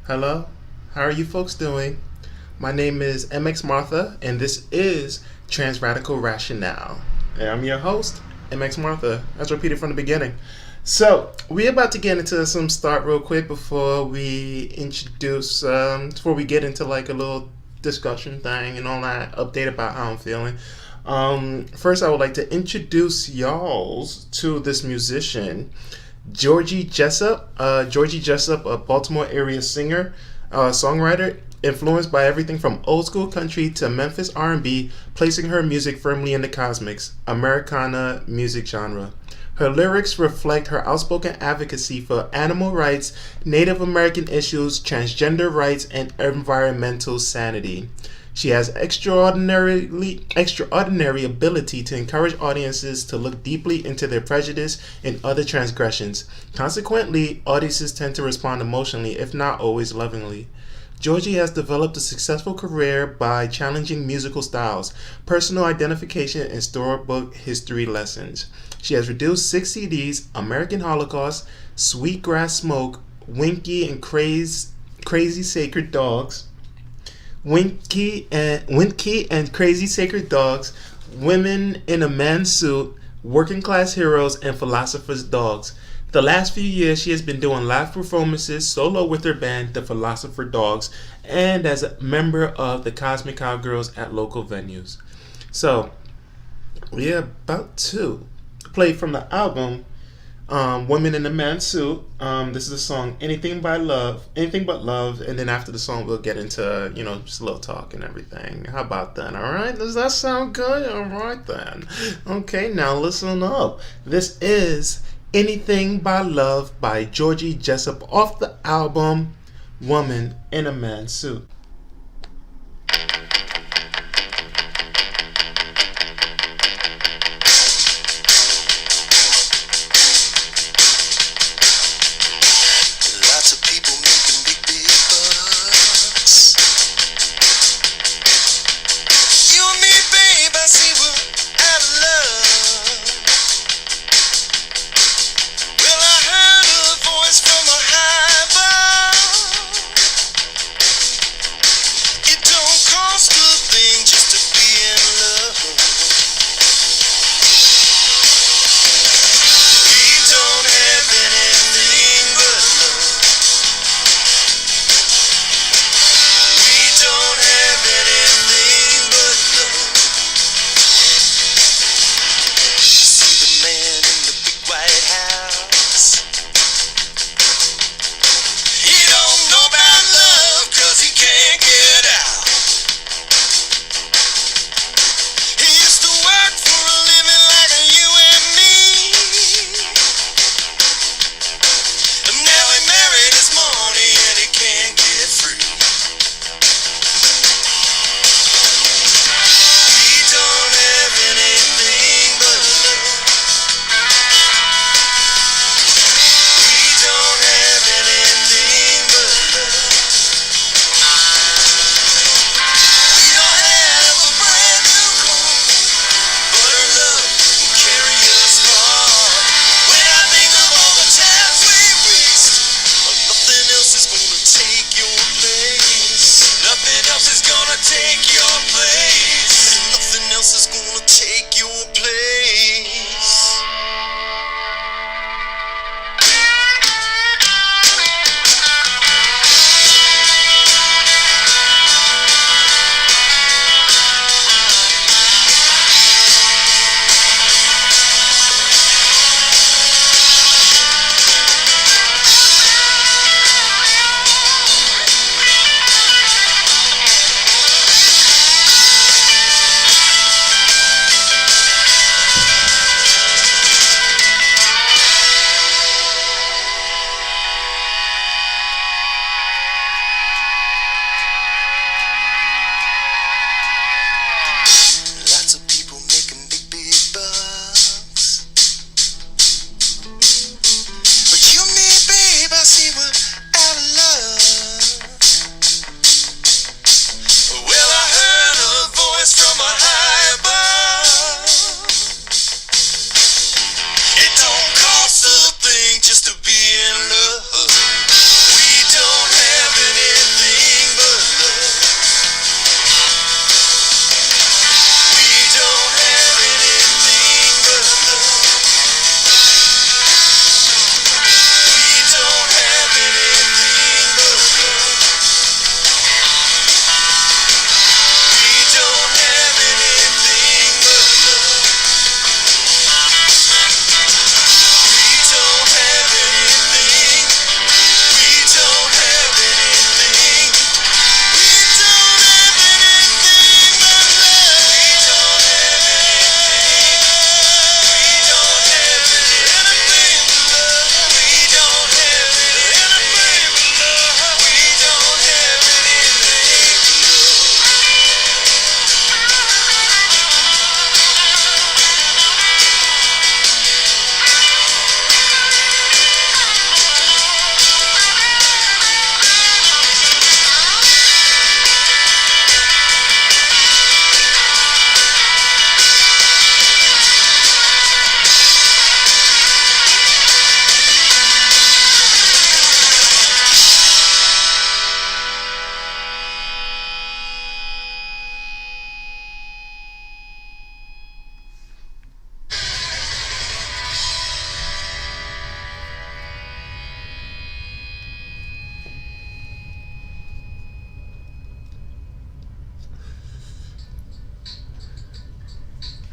Hello, how are you folks doing? My name is MX Martha, and this is Trans Radical Rationale. And I'm your host, MX Martha. Let's repeat it from the beginning. So, we're about to get into some start real quick before we get into like a little discussion thing and all that, update about how I'm feeling. First, I would like to introduce y'all to this musician. Georgie Jessup, a Baltimore area singer, songwriter, influenced by everything from old school country to Memphis R&B, placing her music firmly in the cosmics, Americana music genre. Her lyrics reflect her outspoken advocacy for animal rights, Native American issues, transgender rights, and environmental sanity. She has extraordinary ability to encourage audiences to look deeply into their prejudice and other transgressions. Consequently, audiences tend to respond emotionally, if not always lovingly. Georgie has developed a successful career by challenging musical styles, personal identification, and storybook history lessons. She has produced 6 CDs: American Holocaust, Sweetgrass Smoke, Crazy Sacred Dogs, Winky and Crazy Sacred Dogs, Women in a Man's Suit, Working Class Heroes, and Philosopher's Dogs. The last few years, she has been doing live performances solo with her band, the Philosopher Dogs, and as a member of the Cosmic Cowgirls at local venues. So, we're about to play from the album Women in a Man's Suit. This is the song Anything But Love, and then after the song we'll get into, just a little talk and everything. How about that? Alright? Does that sound good? Alright then. Okay, now listen up. This is Anything But Love by Georgie Jessup off the album Woman in a Man's Suit.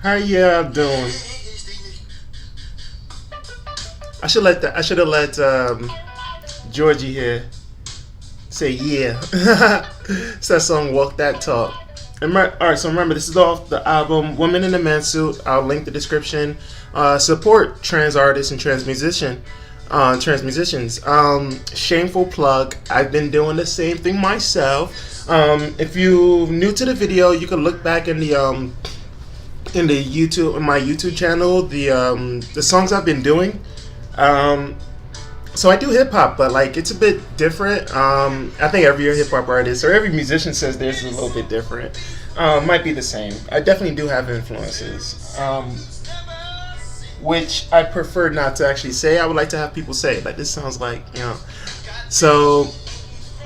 How y'all doing? I should have let Georgie here say yeah. It's that song "Walk That Talk." All right, so remember, this is off the album "Woman in a Man Suit." I'll link the description. Support trans artists and trans musicians. Shameful plug. I've been doing the same thing myself. If you new to the video, you can look back in the YouTube in my YouTube channel the songs I've been doing. Um, so I do hip hop, but like it's a bit different. I think every hip hop artist or every musician says theirs is a little bit different. Might be the same. I definitely do have influences, which I prefer not to actually say. I would like to have people say, like, this sounds like, you know. So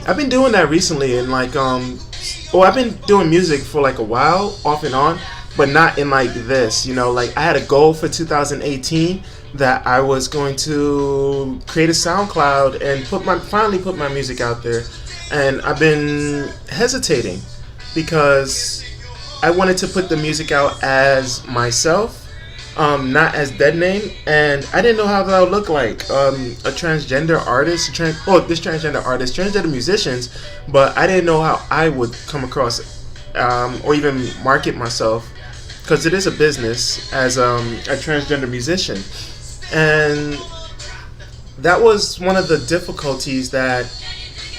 I've been doing that recently, and like, I've been doing music for like a while, off and on, but not in like this, you know. Like I had a goal for 2018 that I was going to create a SoundCloud and finally put my music out there, and I've been hesitating because I wanted to put the music out as myself, not as Dead Name, and I didn't know how that would look like. A transgender artist, transgender musicians, but I didn't know how I would come across or even market myself, because it is a business as a transgender musician, and that was one of the difficulties that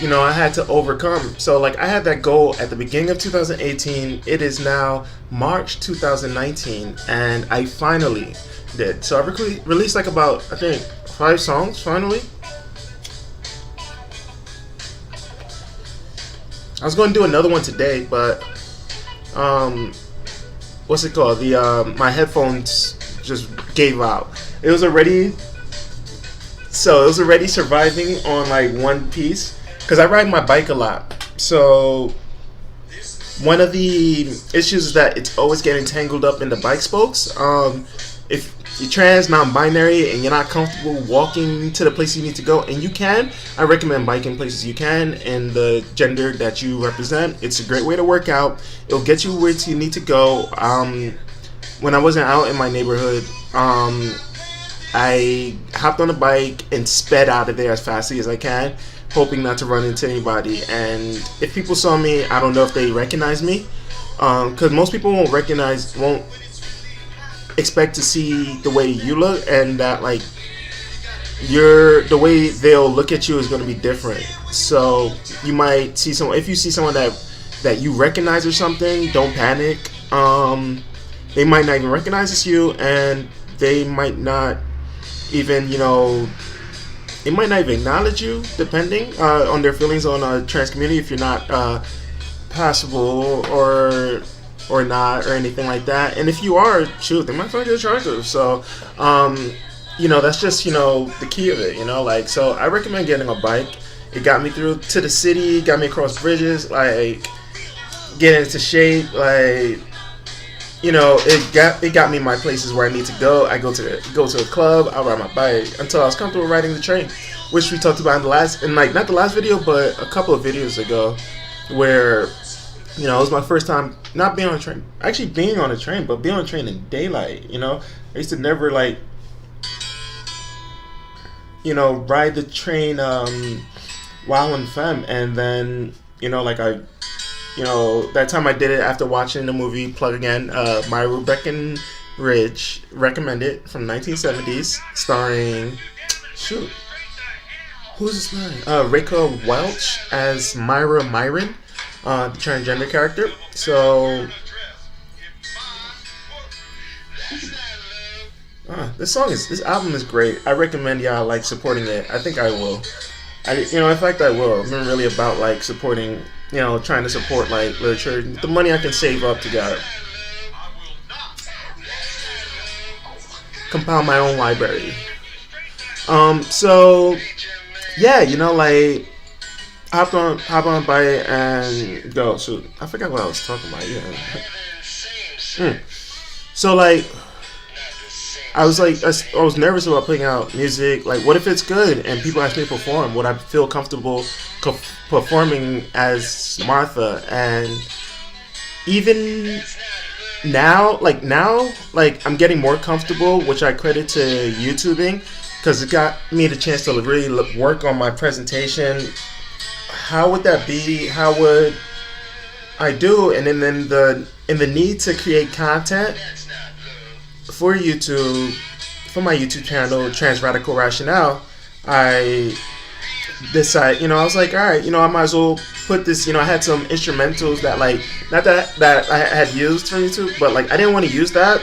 I had to overcome. So like I had that goal at the beginning of 2018. It is now March 2019, and I finally did. So I released like about, I think, 5 songs finally. I was going to do another one today, but what's it called? My headphones just gave out. It was already surviving on like one piece, because I ride my bike a lot. So one of the issues is that it's always getting tangled up in the bike spokes. If you're trans, non-binary, and you're not comfortable walking to the places you need to go, and you can, I recommend biking places you can in the gender that you represent. It's a great way to work out. It'll get you where you need to go. When I wasn't out in my neighborhood, I hopped on a bike and sped out of there as fastly as I can, hoping not to run into anybody. And if people saw me, I don't know if they recognize me, because most people won't expect to see the way you look, and that like the way they'll look at you is going to be different. So you might see someone, if you see someone that you recognize or something, don't panic. They might not even recognize it's you, and they might not even they might not even acknowledge you, depending on their feelings on a trans community, if you're not passable or not, or anything like that. And if you are, shoot, they might find you attractive. So that's just the key of it. Like, so I recommend getting a bike. It got me through to the city, got me across bridges, like getting into shape, like it got me my places where I need to go. I go to a club, I ride my bike until I was comfortable riding the train, which we talked about not the last video, but a couple of videos ago, where it was my first time not being on a train, actually being on a train, but being on a train in daylight. I used to never ride the train while in femme, and then that time I did it after watching the movie, plug again, Myra Breckenridge, recommended, from 1970s, starring, who's this man? Rachel Welch as Myra Myron, the transgender character. So this album is great. I recommend y'all like supporting it. I think I will. In fact, I will. I've been really about like supporting, trying to support like literature, the money I can save up to compile my own library. So yeah, like hop on by and go. So I forgot what I was talking about. Yeah. So like, I was nervous about putting out music. Like, what if it's good and people ask me to perform? Would I feel comfortable performing as Martha? And even now, I'm getting more comfortable, which I credit to YouTubing, because it got me the chance to really work on my presentation. How would that be? How would I do? And then the need to create content for YouTube, for my YouTube channel, Trans Radical Rationale, I decide, I was like, all right, I might as well put this, I had some instrumentals that not that I had used from YouTube, but I didn't want to use that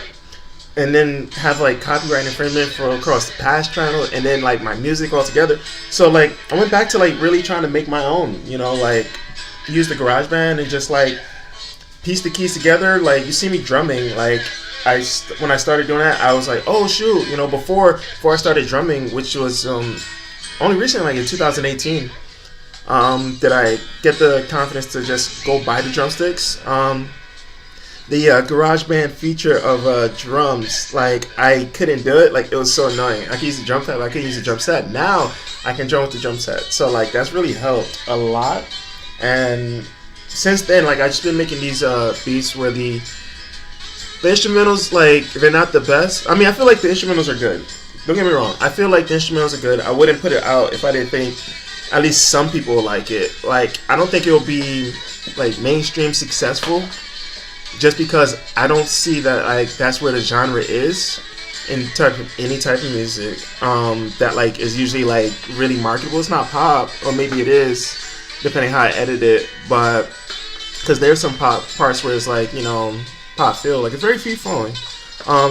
and then have copyright infringement for across the past channel and then my music altogether. So I went back to really trying to make my own, use the GarageBand and just piece the keys together. You see me drumming, when I started doing that, I was like, oh shoot, before I started drumming, which was only recently, in 2018, did I get the confidence to just go buy the drumsticks. The GarageBand feature of drums, I couldn't do it. It was so annoying. I could use the drum pad, but I couldn't use the drum set. Now I can drum with the drum set. So that's really helped a lot. And since then, I've just been making these beats where the instrumentals, they're not the best. I mean, I feel like the instrumentals are good. Don't get me wrong. I feel like the instrumentals are good. I wouldn't put it out if I didn't think at least some people will like it. I don't think it'll be mainstream successful, just because I don't see that that's where the genre is in any type of music that is usually really marketable. It's not pop, or maybe it is, depending how I edit it. But because there's some pop parts where it's pop feel, it's very free flowing.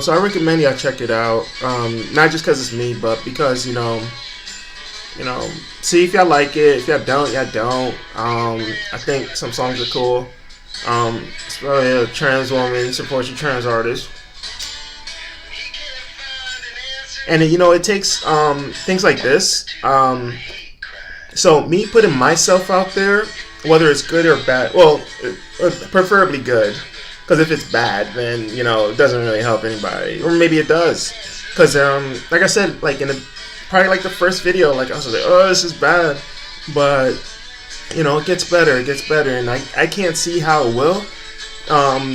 So I recommend y'all check it out. Not just because it's me, but because see if y'all like it. If y'all don't, y'all don't. I think some songs are cool. It's probably a trans woman, support your trans artist. And it takes things like this. So me putting myself out there, whether it's good or bad, well, preferably good. Because if it's bad, then, it doesn't really help anybody. Or maybe it does. Because, like I said, in probably the first video, I was like, oh, this is bad. But, it gets better. It gets better. And I can't see how it will.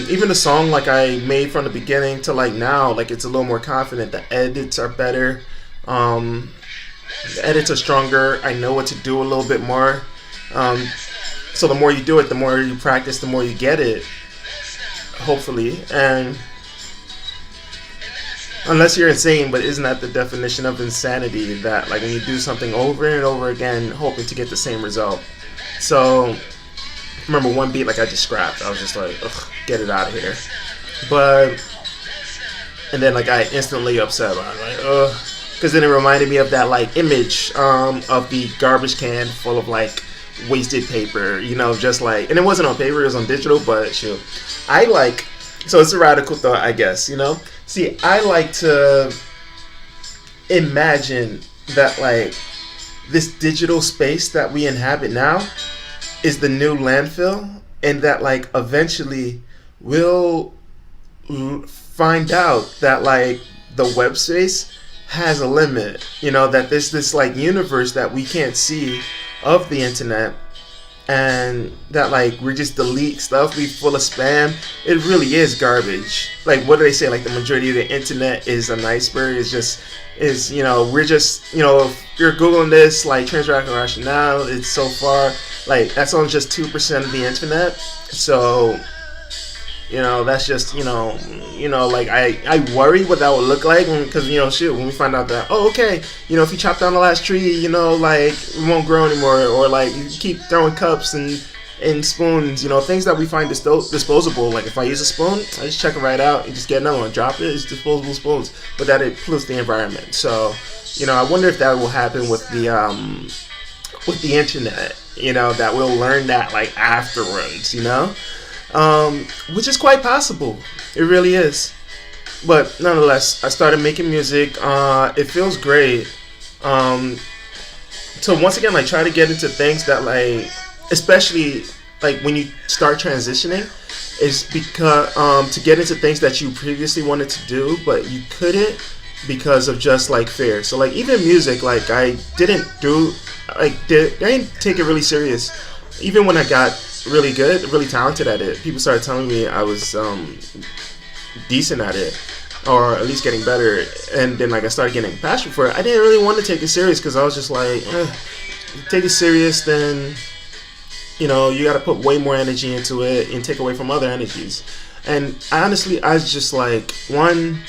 Even the song, I made from the beginning to, now, it's a little more confident. The edits are better. The edits are stronger. I know what to do a little bit more. So the more you do it, the more you practice, the more you get it. Hopefully. And unless you're insane, but isn't that the definition of insanity, that when you do something over and over again hoping to get the same result? So remember one beat I just scrapped. I was just like, ugh, get it out of here. But and then I instantly upset about it, ugh, because then it reminded me of that image of the garbage can full of wasted paper, just and it wasn't on paper, it was on digital. But shoot, so it's a radical thought, I guess. See, I like to imagine that this digital space that we inhabit now is the new landfill, and that eventually we'll find out that the web space has a limit, that there's this universe that we can't see of the internet, and that we just delete stuff, we full of spam. It really is garbage. What do they say, the majority of the internet is an iceberg. We're just if you're googling this Trans Radical Rationale, it's so far that's on just 2% of the internet. So that's just I worry what that would look like, because when we find out that, oh, okay, if you chop down the last tree, it won't grow anymore, or you keep throwing cups and spoons, things that we find disposable. If I use a spoon, I just check it right out and just get another one, drop it. It's disposable spoons, but that it pollutes the environment. So I wonder if that will happen with the internet, that we'll learn that afterwards, which is quite possible. It really is. But nonetheless, I started making music. It feels great. So once again, try to get into things that especially when you start transitioning, is because to get into things that you previously wanted to do but you couldn't because of just fear. So even music, I didn't take it really serious. Even when I got really good, really talented at it, people started telling me I was decent at it, or at least getting better. And then like I started getting passion for it. I didn't really want to take it serious because I was just like, take it serious, then you know you got to put way more energy into it and take away from other energies. And honestly, I was just like, one,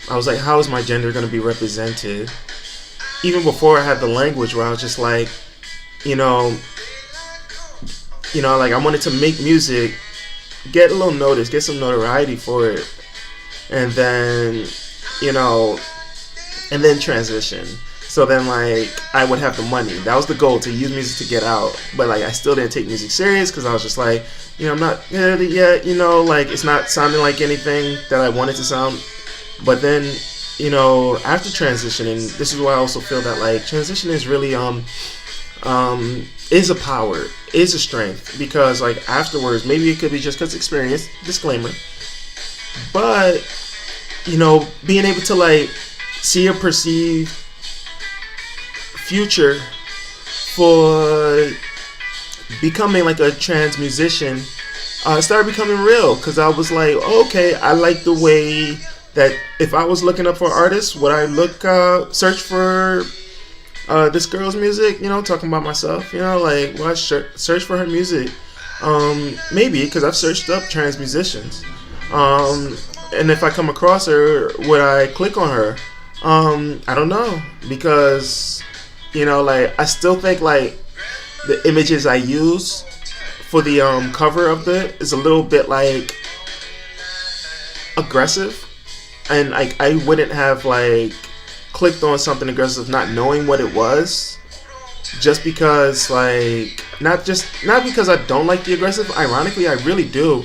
I was like, how is my gender going to be represented? Even before I had the language, where I was just like, you know, like I wanted to make music, get a little notice, get some notoriety for it, and then, and then transition. So then, like, I would have the money. That was the goal, to use music to get out. But, like, I still didn't take music serious because I was just like, I'm not ready yet, like, it's not sounding like anything that I wanted to sound. But then, after transitioning, this is why I also feel that, like, transition is really, is a power, is a strength. Because, like, afterwards, maybe it could be just because experience, disclaimer. But, being able to, like, see or perceive future for becoming like a trans musician started becoming real, because I was like, okay, I like the way that if I was looking up for artists, would I search for this girl's music, talking about myself, like, would I search for her music? Maybe, because I've searched up trans musicians, and if I come across her, would I click on her? I don't know, because like, I still think like the images I use for the cover of it is a little bit like aggressive, and like I wouldn't have like clicked on something aggressive not knowing what it was, just because like not because I don't like the aggressive. Ironically, I really do,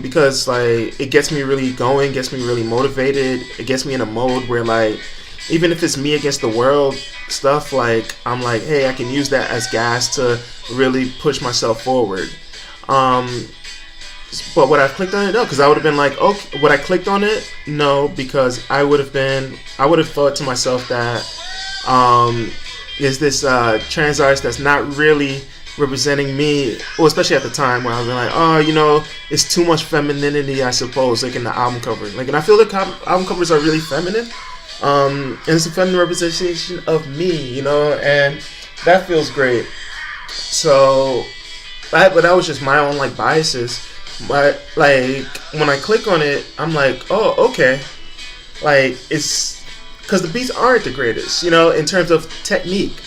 because like it gets me really going, gets me really motivated. It gets me in a mode where, like, even if it's me against the world stuff, like, I'm like, hey, I can use that as gas to really push myself forward. But would I have clicked on it? No, because I would have been like, okay. Would I clicked on it? No, because I would have thought to myself that is this trans artist that's not really representing me, well, especially at the time when I was like, oh, it's too much femininity, I suppose, like in the album cover. Like, and I feel the album covers are really feminine. And it's a feminine representation of me, and that feels great. So, but that was just my own like biases. But like when I click on it, I'm like, oh, okay. Like, it's because the beats aren't the greatest, in terms of technique,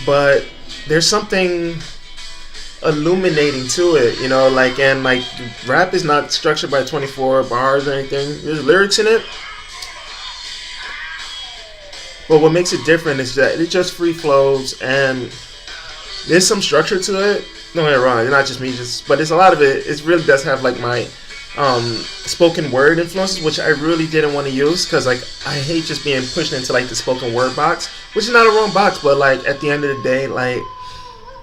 but there's something illuminating to it, like, and like rap is not structured by 24 bars or anything. There's lyrics in it. But what makes it different is that it just free flows, and there's some structure to it. Don't get me wrong, it's not just me, but it's a lot of it. It really does have like my spoken word influences, which I really didn't want to use, because like I hate just being pushed into like the spoken word box, which is not a wrong box, but like at the end of the day, like,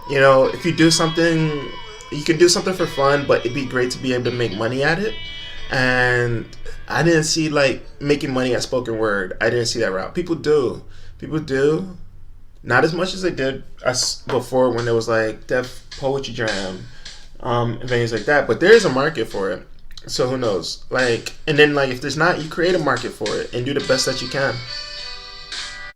if you do something, you can do something for fun, but it'd be great to be able to make money at it. And I didn't see like making money at spoken word. I didn't see that route. People do. Not as much as they did before, when there was like Def Poetry Jam, and things like that. But there is a market for it. So who knows? Like, and then like if there's not, you create a market for it and do the best that you can.